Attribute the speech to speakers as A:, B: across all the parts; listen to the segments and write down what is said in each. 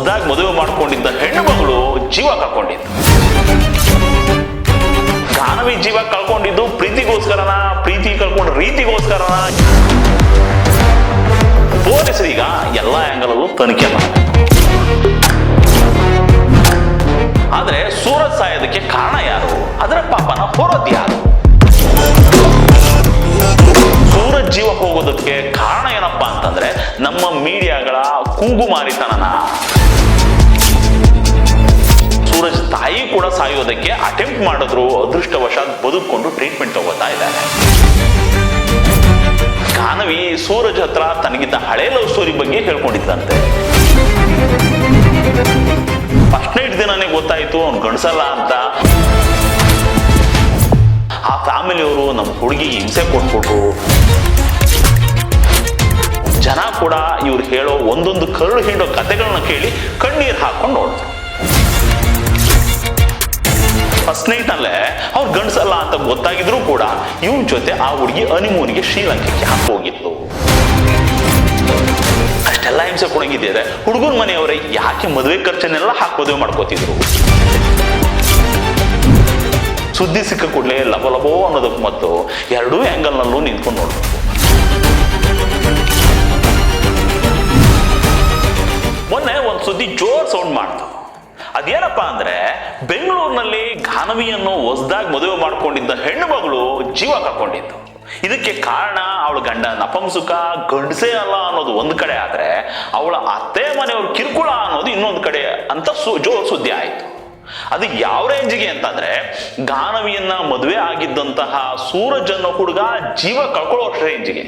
A: ಹೊಸದಾಗಿ ಮದುವೆ ಮಾಡ್ಕೊಂಡಿದ್ದ ಹೆಣ್ಣು ಮಗಳು ಜೀವ ಕಳ್ಕೊಂಡಿದ್ದು. ಗಾನವಿ ಜೀವ ಕಳ್ಕೊಂಡಿದ್ದು ಪ್ರೀತಿಗೋಸ್ಕರನ, ಪ್ರೀತಿ ಕಳ್ಕೊಂಡ ರೀತಿಗೋಸ್ಕರನ? ಪೊಲೀಸರೀಗ ಎಲ್ಲ ಆಂಗಲಲ್ಲೂ ತನಿಖೆ ಮಾಡಬೇಕು. ಆದ್ರೆ ಸೂರಜ್ ಸಾಯೋದಕ್ಕೆ ಕಾರಣ ಯಾರು, ಅದರ ಪಾಪನ ಹೊರೋದು ಯಾರು? ಸೂರಜ್ ಜೀವ ಹೋಗೋದಕ್ಕೆ ಕಾರಣ ಏನಪ್ಪಾ ಅಂತಂದ್ರೆ ನಮ್ಮ ಮೀಡಿಯಾಗಳ ಕೂಗುಮಾರಿತನನ. ಸೂರಜ್ ತಾಯಿ ಕೂಡ ಸಾಯೋದಕ್ಕೆ ಅಟೆಂಪ್ಟ್ ಮಾಡಿದ್ರು, ಅದೃಷ್ಟವಶಾತ್ ಬದುಕೊಂಡು ಟ್ರೀಟ್ಮೆಂಟ್ ತಗೋತಾ ಇದ್ದಾರೆ. ಗಾನವಿ ಸೂರಜ್ ಹತ್ರ ತನಗಿದ್ದ ಹಳೆ ಲವ್ ಸ್ಟೋರಿ ಬಗ್ಗೆ ಹೇಳ್ಕೊಂಡಿದ್ದಂತೆ. ಫಸ್ಟ್ ನೈಟ್ ದಿನನೇ ಗೊತ್ತಾಯ್ತು ಅವ್ನು ಗಂಡಸಲ್ಲ ಅಂತ. ಆ ಫ್ಯಾಮಿಲಿಯವರು ನಮ್ಮ ಹುಡುಗಿ ಹಿಂಸೆ ಕೊಟ್ಬಿಟ್ರು. ಜನ ಕೂಡ ಇವ್ರು ಹೇಳೋ ಒಂದೊಂದು ಕರುಳು ಹಿಂಡೋ ಕಥೆಗಳನ್ನ ಕೇಳಿ ಕಣ್ಣೀರು ಹಾಕೊಂಡು ನೋಡಿದ್ರು. ಫಸ್ಟ್ ನೈಟ್ ನಲ್ಲೇ ಅವ್ರು ಗಂಡಸಲ್ಲ ಅಂತ ಗೊತ್ತಾಗಿದ್ರು ಕೂಡ ಇವನ್ ಜೊತೆ ಆ ಹುಡುಗಿ ಹನಿಮೂನಿಗೆ ಶ್ರೀಲಂಕಾಕ್ಕೆ ಹಾಕೋಗಿತ್ತು. ಅಷ್ಟೆಲ್ಲ ಹಿಂಸೆ ಕೊಡಂಗಿದ್ದರೆ ಹುಡುಗನ ಮನೆಯವರೇ ಯಾಕೆ ಮದುವೆ ಖರ್ಚನ್ನೆಲ್ಲ ಹಾಕಿ ಮದುವೆ ಮಾಡ್ಕೋತಿದ್ರು? ಸುದ್ದಿ ಸಿಕ್ಕ ಕೂಡಲೇ ಲಬೋ ಅನ್ನೋದಕ್ಕೆ ಮತ್ತು ಎರಡೂ ಆಂಗಲ್ನಲ್ಲೂ ನಿಂತ್ಕೊಂಡು ನೋಡ್ಬೇಕು. ಮೊನ್ನೆ ಒಂದು ಸುದ್ದಿ ಜೋರ್ ಸೌಂಡ್ ಮಾಡ್ತು. ಅದೇನಪ್ಪಾ ಅಂದ್ರೆ ಬೆಂಗಳೂರಿನಲ್ಲಿ ಗಾನವಿಯನ್ನು ಹೊಸದಾಗಿ ಮದುವೆ ಮಾಡ್ಕೊಂಡಿದ್ದ ಹೆಣ್ಣು ಮಗಳು ಜೀವ ಕಳ್ಕೊಂಡಿದ್ದು. ಇದಕ್ಕೆ ಕಾರಣ ಅವಳ ಗಂಡ ನಪಂಸುಕ, ಗಂಡಸೇ ಅಲ್ಲ ಅನ್ನೋದು ಒಂದು ಕಡೆ ಆದ್ರೆ ಅವಳ ಅತ್ತೆ ಮನೆಯವ್ರ ಕಿರುಕುಳ ಅನ್ನೋದು ಇನ್ನೊಂದು ಕಡೆ ಅಂತ ಜೋರ್ ಸುದ್ದಿ ಆಯ್ತು. ಅದು ಯಾವ ರೇಂಜಿಗೆ ಅಂತಂದ್ರೆ ಗಾನವಿಯನ್ನ ಮದುವೆ ಆಗಿದ್ದಂತಹ ಸೂರಜ್ ಅನ್ನೋ ಹುಡುಗ ಜೀವ ಕಳ್ಕೊಳ್ಳೋ ರೇಂಜಿಗೆ.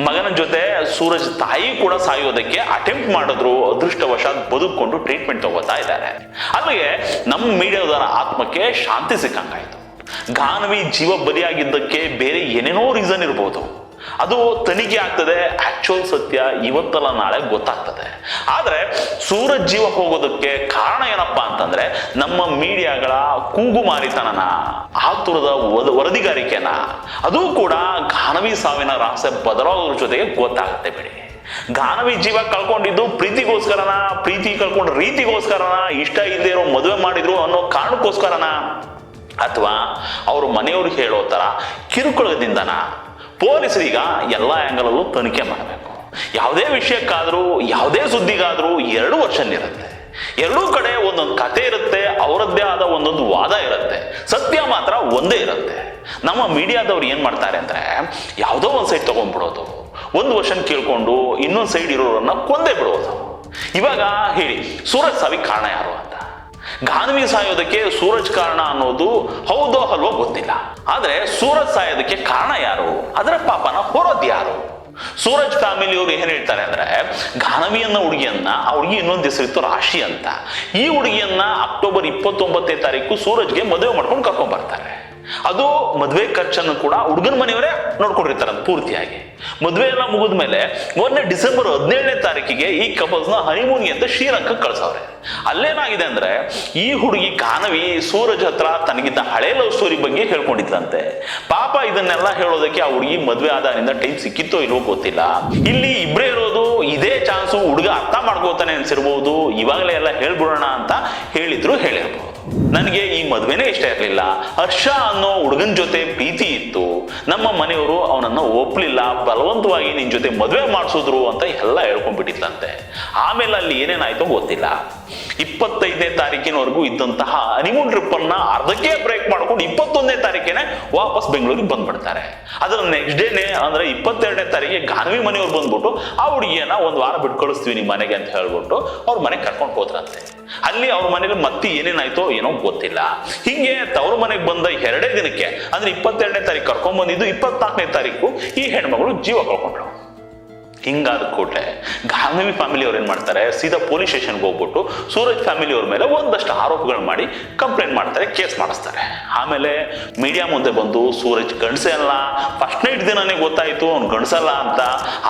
A: ಮಗನ ಜೊತೆ ಸೂರಜ್ ತಾಯಿ ಕೂಡ ಸಾಯೋದಕ್ಕೆ ಅಟೆಂಪ್ಟ್ ಮಾಡಿದ್ರು, ಅದೃಷ್ಟವಶಾತ್ ಬದುಕೊಂಡು ಟ್ರೀಟ್ಮೆಂಟ್ ತಗೋತಾ ಇದ್ದಾರೆ. ಅಲ್ಲಿಗೆ ನಮ್ಮ ಮೀಡಿಯಾದವರ ಆತ್ಮಕ್ಕೆ ಶಾಂತಿ ಸಿಕ್ಕಂಗಾಯ್ತು. ಗಾನವಿ ಜೀವ ಬಲಿಯಾಗಿದ್ದಕ್ಕೆ ಬೇರೆ ಏನೇನೋ ರೀಸನ್ ಇರ್ಬೋದು, ಅದು ತನಿಖೆ ಆಗ್ತದೆ. ಆಕ್ಚುಯಲ್ ಸತ್ಯ ಇವತ್ತಲ್ಲ ನಾಳೆ ಗೊತ್ತಾಗ್ತದೆ. ಆದ್ರೆ ಸೂರಜ್ ಜೀವ ಹೋಗೋದಕ್ಕೆ ಕಾರಣ ಏನಪ್ಪಾ ಅಂತಂದ್ರೆ ನಮ್ಮ ಮೀಡಿಯಾಗಳ ಕೂಗುಮಾರಿತನನ, ಆತುರದ ವರದಿಗಾರಿಕೆನ. ಅದು ಕೂಡ ಗಾನವಿ ಸಾವಿನ ರಹಸ್ಯ ಬದಲಾಗೋದ್ರ ಜೊತೆಗೆ ಗೊತ್ತಾಗುತ್ತೆ ಬಿಡಿ. ಗಾನವಿ ಜೀವ ಕಳ್ಕೊಂಡಿದ್ದು ಪ್ರೀತಿಗೋಸ್ಕರನ, ಪ್ರೀತಿ ಕಳ್ಕೊಂಡ ರೀತಿಗೋಸ್ಕರನ, ಇಷ್ಟ ಇಲ್ಲದೆ ಇರೋ ಮದುವೆ ಮಾಡಿದ್ರು ಅನ್ನೋ ಕಾರಣಕ್ಕೋಸ್ಕರನ, ಅಥವಾ ಅವರು ಮನೆಯವ್ರು ಹೇಳೋ ತರ ಕಿರುಕುಳದಿಂದನ? ಪೊಲೀಸರೀಗ ಎಲ್ಲ ಆಂಗಲಲ್ಲೂ ತನಿಖೆ ಮಾಡಬೇಕು. ಯಾವುದೇ ವಿಷಯಕ್ಕಾದ್ರೂ ಯಾವುದೇ ಸುದ್ದಿಗಾದ್ರೂ 2 ವರ್ಷನ್ ಇರುತ್ತೆ. ಎರಡೂ ಕಡೆ ಒಂದೊಂದು ಕತೆ ಇರುತ್ತೆ, ಅವರದ್ದೇ ಆದ ಒಂದೊಂದು ವಾದ ಇರುತ್ತೆ. ಸತ್ಯ ಮಾತ್ರ ಒಂದೇ ಇರುತ್ತೆ. ನಮ್ಮ ಮೀಡಿಯಾದವ್ರು ಏನ್ ಮಾಡ್ತಾರೆ ಅಂದ್ರೆ ಯಾವುದೋ ಒಂದು ಸೈಡ್ ತಗೊಂಡ್ಬಿಡೋದು, ಒಂದು ವರ್ಷನ್ ಕೇಳ್ಕೊಂಡು ಇನ್ನೊಂದು ಸೈಡ್ ಇರೋರನ್ನ ಕೊಂದೇ ಬಿಡೋದು. ಇವಾಗ ಹೇಳಿ, ಸೂರಜ್ ಸಾವಿಗೆ ಕಾರಣ ಯಾರು ಅಂತ? ಗಾನವಿ ಸಾಯೋದಕ್ಕೆ ಸೂರಜ್ ಕಾರಣ ಅನ್ನೋದು ಹೌದೋ ಅಲ್ವೋ ಗೊತ್ತಿಲ್ಲ. ಆದ್ರೆ ಸೂರಜ್ ಸಾಯೋದಕ್ಕೆ ಕಾರಣ ಯಾರು, ಅದರ ಪಾಪನ ಹೊರೋದು ಯಾರು? ಸೂರಜ್ ಫ್ಯಾಮಿಲಿಯವರು ಏನ್ ಹೇಳ್ತಾರೆ ಅಂದ್ರೆ ಗಾನವಿ ಅನ್ನೋ ಹುಡುಗಿಯನ್ನ, ಆ ಹುಡುಗಿ ಇನ್ನೊಂದು ಹೆಸರಿತ್ತು ರಾಶಿ ಅಂತ, ಈ ಹುಡುಗಿಯನ್ನ ಅಕ್ಟೋಬರ್ 29ನೇ ತಾರೀಕು ಸೂರಜ್ಗೆ ಮದುವೆ ಮಾಡ್ಕೊಂಡು ಕರ್ಕೊಂಡ್ ಬರ್ತಾರೆ. ಅದು ಮದುವೆ ಖರ್ಚನ್ನು ಕೂಡ ಹುಡುಗನ ಮನೆಯವರೇ ನೋಡ್ಕೊಂಡಿರ್ತಾರೆ ಪೂರ್ತಿಯಾಗಿ. ಮದುವೆ ಎಲ್ಲ ಮುಗಿದ್ಮೇಲೆ ಮೊನ್ನೆ ಡಿಸೆಂಬರ್ 17ನೇ ತಾರೀಕಿಗೆ ಈ ಕಪಲ್ಸ್ನ ಹನಿಮೂನ್ಗೆ ಅಂತ ಶ್ರೀಲಂಕಾಕ್ಕೆ ಕಳ್ಸವ್ರೆ. ಅಲ್ಲೇನಾಗಿದೆ ಅಂದ್ರೆ ಈ ಹುಡುಗಿ ಗಾನವಿ ಸೂರಜ್ ಹತ್ರ ತನಗಿದ್ದ ಹಳೆ ಲವ್ ಸ್ಟೋರಿ ಬಗ್ಗೆ ಹೇಳ್ಕೊಂಡಿದ್ದಂತೆ. ಪಾಪ ಇದನ್ನೆಲ್ಲ ಹೇಳೋದಕ್ಕೆ ಆ ಹುಡುಗಿ ಮದುವೆ ಆದಾಗಿಂದ ಟೈಮ್ ಸಿಕ್ಕಿತ್ತೋ ಇಲ್ವೋ ಗೊತ್ತಿಲ್ಲ. ಇಲ್ಲಿ ಇಬ್ಬರೇ ಇರೋದು, ಇದೇ ಚಾನ್ಸು, ಹುಡುಗ ಅರ್ಥ ಮಾಡ್ಕೋತಾನೆ ಅನ್ಸಿರ್ಬೋದು, ಇವಾಗಲೇ ಎಲ್ಲ ಹೇಳ್ಬಿಡೋಣ ಅಂತ ಹೇಳಿರ್ಬೋದು. ನನಗೆ ಈ ಮದುವೆನೇ ಇಷ್ಟ ಇರಲಿಲ್ಲ, ಹರ್ಷ ಅನ್ನೋ ಹುಡುಗನ ಜೊತೆ ಪ್ರೀತಿ ಇತ್ತು, ನಮ್ಮ ಮನೆಯವರು ಅವನನ್ನ ಒಪ್ಲಿಲ್ಲ, ಬಲವಂತವಾಗಿ ನಿನ್ ಜೊತೆ ಮದುವೆ ಮಾಡಿಸಿದ್ರು ಅಂತ ಎಲ್ಲ ಹೇಳ್ಕೊಂಡ್ಬಿಟ್ಟಿದ್ದಂತೆ. ಆಮೇಲೆ ಅಲ್ಲಿ ಏನೇನಾಯ್ತೋ ಗೊತ್ತಿಲ್ಲ. 25ನೇ ತಾರೀಕಿನವರೆಗೂ ಇದ್ದಂತಹ ಹನಿಮೂನ್ ಟ್ರಿಪ್ ಅನ್ನ ಅರ್ಧಕ್ಕೆ ಬ್ರೇಕ್ ಮಾಡ್ಕೊಂಡು 21ನೇ ತಾರೀಕೇನೆ ವಾಪಸ್ ಬೆಂಗಳೂರಿಗೆ ಬಂದ್ಬಿಡ್ತಾರೆ. ಅದರ ನೆಕ್ಸ್ಟ್ ಡೇನೆ ಅಂದ್ರೆ 22ನೇ ತಾರೀಕಿಗೆ ಗಾನವಿ ಮನೆಯವ್ರು ಬಂದ್ಬಿಟ್ಟು ಆ ಹುಡುಗಿಯನ್ನ ಒಂದು ವಾರ ಬಿಟ್ಟು ಕಳಿಸ್ತೀವಿ ನಿಮ್ಮ ಮನೆಗೆ ಅಂತ ಹೇಳ್ಬಿಟ್ಟು ಅವ್ರ ಮನೆಗೆ ಕರ್ಕೊಂಡು ಹೋದ್ರಂತೆ. ಅಲ್ಲಿ ಅವ್ರ ಮನೆಗೆ ಮತ್ತೆ ಏನೇನಾಯ್ತೋ ಏನೋ ಗೊತ್ತಿಲ್ಲ. ಹಿಂಗೆ ತವ್ರ ಮನೆಗೆ ಬಂದ 2 ದಿನಕ್ಕೆ ಅಂದ್ರೆ 22ನೇ ತಾರೀಕು ಕರ್ಕೊಂಡ್ ಬಂದಿದ್ದು 24ನೇ ತಾರೀಕು ಈ ಹೆಣ್ಮಗಳು ಜೀವ ಕಳ್ಕೊಂಡ್ರು. ಹಿಂಗಾದ ಕೂಡಲೇ ಗಾನವಿ ಫ್ಯಾಮಿಲಿ ಅವ್ರು ಏನ್ ಮಾಡ್ತಾರೆ, ಸೀದಾ ಪೊಲೀಸ್ ಸ್ಟೇಷನ್ಗೆ ಹೋಗ್ಬಿಟ್ಟು ಸೂರಜ್ ಫ್ಯಾಮಿಲಿ ಅವ್ರ ಮೇಲೆ ಒಂದಷ್ಟು ಆರೋಪಗಳು ಮಾಡಿ ಕಂಪ್ಲೇಂಟ್ ಮಾಡ್ತಾರೆ, ಕೇಸ್ ಮಾಡಿಸ್ತಾರೆ. ಆಮೇಲೆ ಮೀಡಿಯಾ ಮುಂದೆ ಬಂದು ಸೂರಜ್ ಗಂಡಸೇ ಅಲ್ಲ, ಫಸ್ಟ್ ನೈಟ್ ದಿನನೇ ಗೊತ್ತಾಯ್ತು ಅವ್ನು ಗಂಡಸಲ್ಲ ಅಂತ.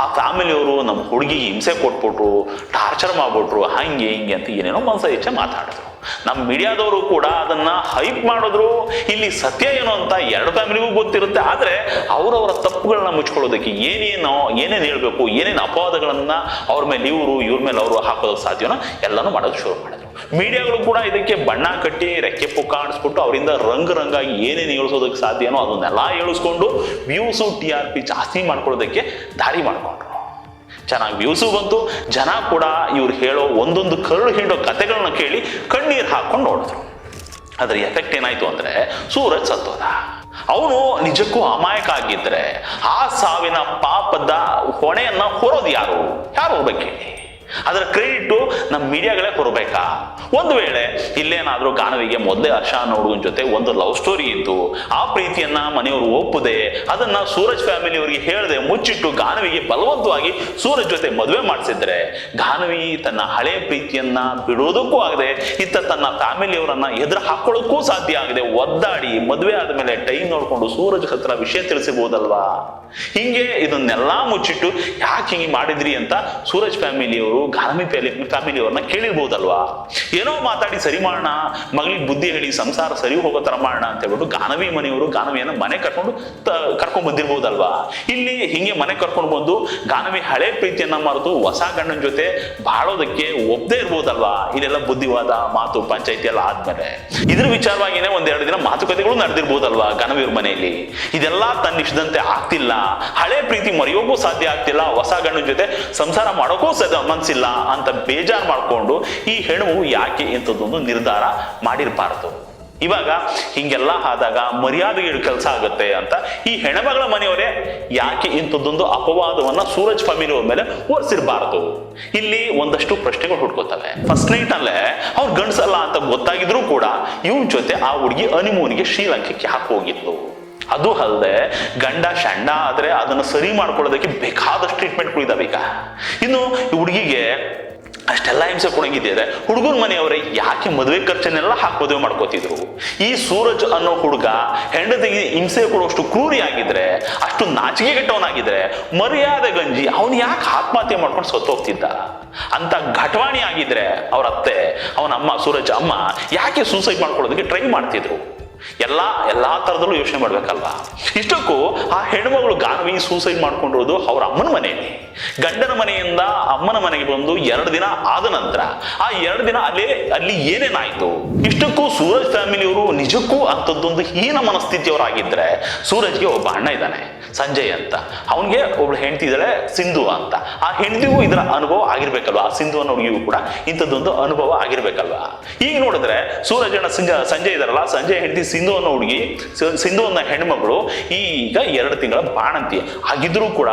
A: ಆ ಫ್ಯಾಮಿಲಿಯವರು ನಮ್ಮ ಹುಡುಗಿಗೆ ಹಿಂಸೆ ಕೊಟ್ಬಿಟ್ರು, ಟಾರ್ಚರ್ ಮಾಡ್ಬಿಟ್ರು, ಹಂಗೆ ಹಿಂಗೆ ಅಂತ ಏನೇನೋ ಮನಸ ಇಚ್ಛೆ ಮಾತಾಡಿದ್ರು. ನಮ್ಮ ಮೀಡಿಯಾದವರು ಕೂಡ ಅದನ್ನ ಹೈಪ್ ಮಾಡಿದ್ರು. ಇಲ್ಲಿ ಸತ್ಯ ಏನು ಅಂತ ಎರಡು ಫ್ಯಾಮಿಲಿಗೂ ಗೊತ್ತಿರುತ್ತೆ. ಆದ್ರೆ ಅವರವರ ತಪ್ಪುಗಳನ್ನ ಮುಚ್ಕೊಳ್ಳೋದಕ್ಕೆ ಏನೇನು ಹೇಳ್ಬೇಕು, ಏನೇನು ಅಪವಾದಗಳನ್ನ ಅವ್ರ ಮೇಲೆ ಇವ್ರ ಮೇಲೆ ಅವರು ಹಾಕೋದಕ್ಕೆ ಸಾಧ್ಯನೋ ಎಲ್ಲಾನು ಮಾಡೋದು ಶುರು ಮಾಡಿದ್ರು. ಮೀಡಿಯಾಗಳು ಕೂಡ ಇದಕ್ಕೆ ಬಣ್ಣ ಕಟ್ಟಿ ರೆಕ್ಕೆ ಪುಕ್ಕ ಆಡಿಸ್ಬಿಟ್ಟು ಅವರಿಂದ ರಂಗಾಗಿ ಏನೇನು ಹೇಳಿಸೋದಕ್ಕೆ ಸಾಧ್ಯನೋ ಅದನ್ನೆಲ್ಲ ಹೇಳಿಸ್ಕೊಂಡು ವ್ಯೂಸು TRP ಜಾಸ್ತಿ ಮಾಡ್ಕೊಳ್ಳೋದಕ್ಕೆ ದಾರಿ ಮಾಡ್ಕೊಂಡ್ರು. ಚೆನ್ನಾಗಿ ವ್ಯೂಸು ಬಂತು. ಜನ ಕೂಡ ಇವ್ರು ಹೇಳೋ ಒಂದೊಂದು ಕರುಳು ಹಿಂಡೋ ಕಥೆಗಳನ್ನ ಕೇಳಿ ಕಣ್ಣೀರು ಹಾಕೊಂಡು ನೋಡಿದ್ರು. ಅದರ ಎಫೆಕ್ಟ್ ಏನಾಯ್ತು ಅಂದ್ರೆ ಸೂರಜ್ ಸತ್ತೋದ. ಅವನು ನಿಜಕ್ಕೂ ಅಮಾಯಕ ಆಗಿದ್ರೆ ಆ ಸಾವಿನ ಪಾಪದ ಹೊಣೆಯನ್ನ ಹೊರೋದು ಯಾರು ಹೊರಬೇಕು ಹೇಳಿ? ಅದರ ಕ್ರೆಡಿಟ್ ನಮ್ಮ ಮೀಡಿಯಾಗಳೇ ಹೊರಬೇಕಾ? ಒಂದು ವೇಳೆ ಇಲ್ಲೇನಾದ್ರೂ ಗಾನವಿಗೆ ಮೊದಲೇ ಹರ್ಷ ಅನ್ನೋ ಹುಡುಗನ ಜೊತೆ ಒಂದು ಲವ್ ಸ್ಟೋರಿ ಇತ್ತು, ಆ ಪ್ರೀತಿಯನ್ನ ಮನೆಯವರು ಒಪ್ಪದೆ ಅದನ್ನ ಸೂರಜ್ ಫ್ಯಾಮಿಲಿ ಅವರಿಗೆ ಹೇಳದೆ ಮುಚ್ಚಿಟ್ಟು ಗಾನವಿಗೆ ಬಲವಂತವಾಗಿ ಸೂರಜ್ ಜೊತೆ ಮದುವೆ ಮಾಡಿಸಿದ್ರೆ ಗಾನವಿ ತನ್ನ ಹಳೆ ಪ್ರೀತಿಯನ್ನ ಬಿಡೋದಕ್ಕೂ ಆಗದೆ ಇತ್ತ ತನ್ನ ಫ್ಯಾಮಿಲಿಯವರನ್ನ ಎದುರು ಹಾಕೊಳ್ಳೋಕ್ಕೂ ಸಾಧ್ಯ ಆಗದೆ ಒದ್ದಾಡಿ ಮದುವೆ ಆದ್ಮೇಲೆ ಟೈಮ್ ನೋಡ್ಕೊಂಡು ಸೂರಜ್ ಹತ್ರ ವಿಷಯ ತಿಳಿಸಬಹುದಲ್ವಾ? ಹಿಂಗೆ ಇದನ್ನೆಲ್ಲ ಮುಚ್ಚಿಟ್ಟು ಯಾಕೆ ಹಿಂಗೆ ಮಾಡಿದ್ರಿ ಅಂತ ಸೂರಜ್ ಫ್ಯಾಮಿಲಿಯವರು ಗಾನವಿ ಫ್ಯಾಮಿಲಿಯವ್ರನ್ನ ಕೇಳಿರ್ಬೋದಲ್ವಾ? ಏನೋ ಮಾತಾಡಿ ಸರಿ ಮಾಡೋಣ, ಮಗಳಿಗೆ ಬುದ್ಧಿ ಹೇಳಿ ಸಂಸಾರ ಸರಿ ಹೋಗೋ ತರ ಮಾಡೋಣ ಅಂತ ಹೇಳ್ಬಿಟ್ಟು ಗಾನವಿ ಮನೆಯವರು ಗಾನವಿಯನ್ನ ಮನೆ ಕರ್ಕೊಂಡು ಬಂದಿರ್ಬೋದಲ್ವಾ? ಇಲ್ಲಿ ಹಿಂಗೆ ಮನೆ ಕರ್ಕೊಂಡು ಬಂದು ಗಾನವಿ ಹಳೆ ಪ್ರೀತಿಯನ್ನ ಮರೆತು ಹೊಸ ಗಂಡನ ಜೊತೆ ಬಾಳೋದಕ್ಕೆ ಒಪ್ಪದೇ ಇರ್ಬೋದಲ್ವಾ? ಇಲ್ಲೆಲ್ಲ ಬುದ್ಧಿವಾದ ಮಾತು ಪಂಚಾಯತಿ ಎಲ್ಲ ಆದ್ಮೇಲೆ ಇದ್ರ ವಿಚಾರವಾಗಿನೇ ಒಂದೆರಡು ದಿನ ಮಾತುಕತೆಗಳು ನಡೆದಿರ್ಬೋದಲ್ವಾ ಗಾನವಿಯವ್ರ ಮನೆಯಲ್ಲಿ? ಇದೆಲ್ಲ ತನ್ನಿಸಿದಂತೆ ಆಗ್ತಿಲ್ಲ, ಹಳೆ ಪ್ರೀತಿ ಮರೆಯೋಕ್ಕೂ ಸಾಧ್ಯ ಆಗ್ತಿಲ್ಲ, ಹೊಸ ಗಂಡನ ಜೊತೆ ಸಂಸಾರ ಮಾಡೋಕ್ಕೂ ಮನ್ಸಿಲ್ಲ ಅಂತ ಬೇಜಾರು ಮಾಡ್ಕೊಂಡು ಈ ಹೆಣ್ಣು ಯಾಕೆ ಇಂಥದ್ದೊಂದು ನಿರ್ಧಾರ ಮಾಡಿರಬಾರದು. ಇವಾಗ ಹಿಂಗೆಲ್ಲ ಆದಾಗ ಮರ್ಯಾದೆಗೆ ಕೆಲಸ ಆಗುತ್ತೆ ಅಂತ ಈ ಹೆಣ್ಮಗಳ ಮನೆಯವರೇ ಯಾಕೆ ಇಂಥದ್ದೊಂದು ಅಪವಾದವನ್ನ ಸೂರಜ್ ಫ್ಯಾಮಿಲಿ ಅವ್ರ ಮೇಲೆ ಹೊರಿಸಿರಬಾರದು? ಇಲ್ಲಿ ಒಂದಷ್ಟು ಪ್ರಶ್ನೆಗಳು ಹುಡ್ಕೋತವೆ. ಫಸ್ಟ್ ನೈಟ್ ಅಲ್ಲೇ ಅವ್ರು ಗಂಡಸಲ್ಲ ಅಂತ ಗೊತ್ತಾಗಿದ್ರು ಕೂಡ ಇವನ್ ಜೊತೆ ಆ ಹುಡುಗಿ ಹನಿಮೂನಿಗೆ ಶ್ರೀಲಂಕಾಕ್ಕೆ ಯಾಕೆ ಹೋಗಿದ್ಲು? ಅದು ಅಲ್ಲದೆ ಗಂಡ ಶಂಡ ಆದ್ರೆ ಅದನ್ನು ಸರಿ ಮಾಡ್ಕೊಳ್ಳೋದಕ್ಕೆ ಬೇಕಾದಷ್ಟು ಟ್ರೀಟ್ಮೆಂಟ್ಗಳು ಇದಾವೆ. ಈಗ ಇನ್ನು ಹುಡುಗಿಗೆ ಅಷ್ಟೆಲ್ಲ ಹಿಂಸೆ ಕೊಡಂಗಿದ್ದರೆ ಹುಡುಗನ ಮನೆಯವರೇ ಯಾಕೆ ಮದುವೆ ಖರ್ಚನ್ನೆಲ್ಲ ಹಾಕಿ ಮದುವೆ ಮಾಡ್ಕೋತಿದ್ರು? ಈ ಸೂರಜ್ ಅನ್ನೋ ಹುಡುಗ ಹೆಂಡತಿಗೆ ಹಿಂಸೆ ಕೊಡೋಷ್ಟು ಕ್ರೂರಿ ಆಗಿದ್ರೆ, ಅಷ್ಟು ನಾಚಿಕೆ ಕೆಟ್ಟವನಾಗಿದ್ರೆ, ಮರ್ಯಾದೆ ಗಂಜಿ ಅವನು ಯಾಕೆ ಆತ್ಮಹತ್ಯೆ ಮಾಡ್ಕೊಂಡು ಸತ್ತೋಗ್ತಿದ್ದ? ಅಂತ ಘಟವಾಣಿ ಆಗಿದ್ರೆ ಅವ್ರ ಅತ್ತೆ, ಅವನ ಅಮ್ಮ, ಸೂರಜ್ ಅಮ್ಮ ಯಾಕೆ ಸೂಸೈಡ್ ಮಾಡ್ಕೊಳ್ಳೋದಕ್ಕೆ ಟ್ರೈ ಮಾಡ್ತಿದ್ರು? ಎಲ್ಲಾ ತರದಲ್ಲೂ ಯೋಚನೆ ಮಾಡ್ಬೇಕಲ್ವಾ? ಇಷ್ಟಕ್ಕೂ ಆ ಹೆಣ್ಮಗಳು ಗಾನವಿ ಸೂಸೈಡ್ ಮಾಡ್ಕೊಂಡಿರೋದು ಅವ್ರ ಅಮ್ಮನ ಮನೆಯಲ್ಲಿ. ಗಂಡನ ಮನೆಯಿಂದ ಅಮ್ಮನ ಮನೆಗೆ ಬಂದು 2 ದಿನ ಆದ ನಂತರ ಆ 2 ದಿನ ಅಲ್ಲಿ ಏನೇನಾಯ್ತು? ಇಷ್ಟಕ್ಕೂ ಸೂರಜ್ ಫ್ಯಾಮಿಲಿಯವರು ನಿಜಕ್ಕೂ ಅಂಥದ್ದೊಂದು ಹೀನ ಮನಸ್ಥಿತಿಯವರಾಗಿದ್ರೆ, ಸೂರಜ್ಗೆ ಒಬ್ಬ ಅಣ್ಣ ಇದ್ದಾನೆ ಸಂಜಯ್ ಅಂತ, ಅವನಿಗೆ ಒಬ್ಳು ಹೆಂಡತಿ ಇದ್ದಾಳೆ ಸಿಂಧು ಅಂತ. ಆ ಹೆಂಡತಿಗೂ ಇದರ ಅನುಭವ ಆಗಿರ್ಬೇಕಲ್ವಾ? ಆ ಸಿಂಧು ಅನ್ನೋ ಹುಡುಗಿಗೂ ಕೂಡ ಇಂಥದ್ದೊಂದು ಅನುಭವ ಆಗಿರ್ಬೇಕಲ್ವಾ? ಈಗ ನೋಡಿದ್ರೆ ಸೂರಜ್ ಅಣ್ಣ ಸಂಜಯ್ ಇದಾರಲ್ಲ, ಸಂಜಯ್ ಹೆಂಡತಿ ಸಿಂಧು ಅನ್ನೋ ಹುಡುಗಿ, ಸಿಂಧು ಅನ್ನೋ ಹೆಣ್ಮಗಳು ಈಗ 2 ತಿಂಗಳ ಬಾಣಂತಿ ಆಗಿದ್ರು ಕೂಡ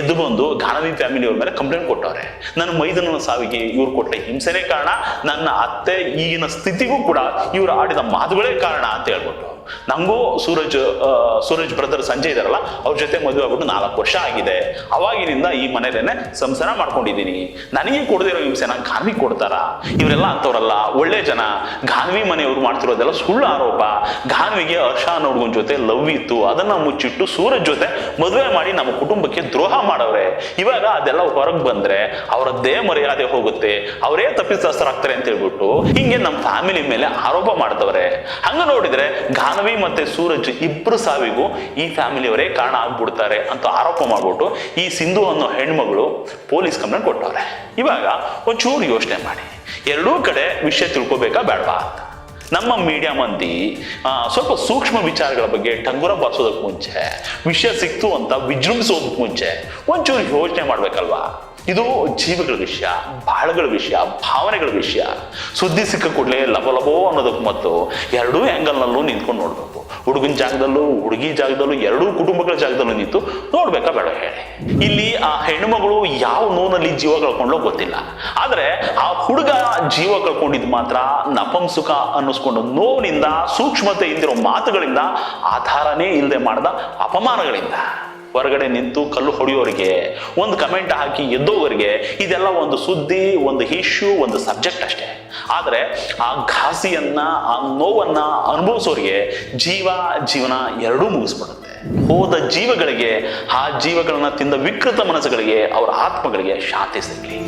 A: ಎದ್ದು ಬಂದು ಗಾನವಿ ಫ್ಯಾಮಿಲಿಯವ್ರ ಮೇಲೆ ಕಂಪ್ಲೇಂಟ್ ಕೊಟ್ಟವ್ರೆ. ನನ್ನ ಮೈದನನ ಸಾವಿಗೆ ಇವ್ರು ಕೊಟ್ಟ ಹಿಂಸೆನೇ ಕಾರಣ, ನನ್ನ ಅತ್ತೆ ಈಗಿನ ಸ್ಥಿತಿಗೂ ಕೂಡ ಇವ್ರು ಆಡಿದ ಮಾತುಗಳೇ ಕಾರಣ ಅಂತ ಹೇಳ್ಬಿಟ್ಟು. ನಂಗೂ ಸೂರಜ್ ಬ್ರದರ್ ಸಂಜಯ್ ಇದಾರಲ್ಲ, ಅವ್ರ ಜೊತೆ ಮದುವೆ ಆಗ್ಬಿಟ್ಟು 4 ವರ್ಷ ಆಗಿದೆ. ಅವಾಗಿನಿಂದ ಈ ಮನೆಯಲ್ಲೇನೆ ಸಂಸಾರ ಮಾಡ್ಕೊಂಡಿದ್ದೀನಿ. ನನಗೆ ಕೊಡದಿರೋ ಹಿಂಸೆನ ಗಾನವಿ ಕೊಡ್ತಾರ? ಇವರೆಲ್ಲ ಅಂತವ್ರಲ್ಲ, ಒಳ್ಳೆ ಜನ. ಗಾನವಿ ಮನೆಯವರು ಮಾಡ್ತಿರೋದೆಲ್ಲ ಸುಳ್ಳು ಆರೋಪ. ಗಾನವಿಗೆ ಹರ್ಷ ಅನ್ನೋ ಹುಡುಗನ ಜೊತೆ ಲವ್ ಇತ್ತು, ಅದನ್ನ ಮುಚ್ಚಿಟ್ಟು ಸೂರಜ್ ಜೊತೆ ಮದುವೆ ಮಾಡಿ ನಮ್ಮ ಕುಟುಂಬಕ್ಕೆ ದ್ರೋಹ ಮಾಡವ್ರೆ. ಇವಾಗ ಅದೆಲ್ಲ ಹೊರಗೆ ಬಂದ್ರೆ ಅವರದ್ದೇ ಮರ್ಯಾದೆ ಹೋಗುತ್ತೆ, ಅವರೇ ತಪ್ಪಿತಸ್ಥರಾಗ್ತಾರೆ ಅಂತ ಹೇಳ್ಬಿಟ್ಟು ಹಿಂಗೆ ನಮ್ಮ ಫ್ಯಾಮಿಲಿ ಮೇಲೆ ಆರೋಪ ಮಾಡ್ತವ್ರೆ. ಹಂಗ ನೋಡಿದ್ರೆ ಗಾನವಿ ಮತ್ತೆ ಸೂರಜ್ ಇಬ್ರು ಸಾವಿಗೂ ಈ ಫ್ಯಾಮಿಲಿಯವರೇ ಕಾರಣ ಆಗ್ಬಿಡ್ತಾರೆ ಅಂತ ಆರೋಪ ಮಾಡ್ಬಿಟ್ಟು ಈ ಸಿಂಧು ಅನ್ನೋ ಹೆಣ್ಮಗಳು ಪೊಲೀಸ್ ಕಂಪ್ಲೇಂಟ್ ಕೊಟ್ಟವ್ರೆ. ಇವಾಗ ಒಂಚೂರು ಯೋಚನೆ ಮಾಡಿ, ಎರಡೂ ಕಡೆ ವಿಷಯ ತಿಳ್ಕೊಬೇಕಾ ಬೇಡವಾ ಅಂತ. ನಮ್ಮ ಮೀಡಿಯಾ ಮಂದಿ ಸ್ವಲ್ಪ ಸೂಕ್ಷ್ಮ ವಿಚಾರಗಳ ಬಗ್ಗೆ ಟಂಗುರ ಬಾರಿಸೋದಕ್ಕೆ ಮುಂಚೆ, ವಿಷಯ ಸಿಕ್ತು ಅಂತ ವಿಜೃಂಭಿಸೋದಕ್ಕೆ ಮುಂಚೆ ಒಂಚೂರು ಯೋಚನೆ ಮಾಡ್ಬೇಕಲ್ವಾ? ಇದು ಜೀವಗಳ ವಿಷಯ, ಬಾಳಗಳ ವಿಷಯ, ಭಾವನೆಗಳ ವಿಷಯ. ಸುದ್ದಿ ಸಿಕ್ಕ ಕೂಡಲೇ ಲಬೋ ಅನ್ನೋದಕ್ಕೆ ಮತ್ತು ಎರಡೂ ಆ್ಯಂಗಲ್ನಲ್ಲೂ ನಿಂತ್ಕೊಂಡು ನೋಡ್ಬೇಕು. ಹುಡುಗನ ಜಾಗದಲ್ಲೂ ಹುಡುಗಿ ಜಾಗದಲ್ಲೂ ಎರಡೂ ಕುಟುಂಬಗಳ ಜಾಗದಲ್ಲೂ ನಿಂತು ನೋಡ್ಬೇಕಾ ಬೇಡ ಹೇಳಿ. ಇಲ್ಲಿ ಆ ಹೆಣ್ಮಗಳು ಯಾವ ನೋನಲ್ಲಿ ಜೀವ ಕಳ್ಕೊಂಡ್ಲೋ ಗೊತ್ತಿಲ್ಲ, ಆದ್ರೆ ಆ ಹುಡುಗ ಜೀವ ಕಳ್ಕೊಂಡಿದ್ ಮಾತ್ರ ನಪಂಸುಕ ಅನ್ನಿಸ್ಕೊಂಡು ನೋವಿನಿಂದ, ಸೂಕ್ಷ್ಮತೆ ಇಲ್ದಿರೋ ಮಾತುಗಳಿಂದ, ಆಧಾರನೇ ಇಲ್ಲದೆ ಮಾಡಿದ ಅಪಮಾನಗಳಿಂದ. ಹೊರಗಡೆ ನಿಂತು ಕಲ್ಲು ಹೊಡೆಯೋರಿಗೆ, ಒಂದು ಕಮೆಂಟ್ ಹಾಕಿ ಎದ್ದೋವರಿಗೆ ಇದೆಲ್ಲ ಒಂದು ಸುದ್ದಿ, ಒಂದು ಇಶ್ಯೂ, ಒಂದು ಸಬ್ಜೆಕ್ಟ್ ಅಷ್ಟೇ. ಆದ್ರೆ ಆ ಘಾಸಿಯನ್ನ, ಆ ನೋವನ್ನ ಅನುಭವಿಸೋರಿಗೆ ಜೀವನ ಎರಡೂ ಮುಗಿಸ್ಬಿಡುತ್ತೆ. ಹೋದ ಜೀವಗಳಿಗೆ, ಆ ಜೀವಗಳನ್ನ ತಿಂದ ವಿಕೃತ ಮನಸ್ಸುಗಳಿಗೆ, ಅವರ ಆತ್ಮಗಳಿಗೆ ಶಾಂತಿ ಸಿಗಲಿ.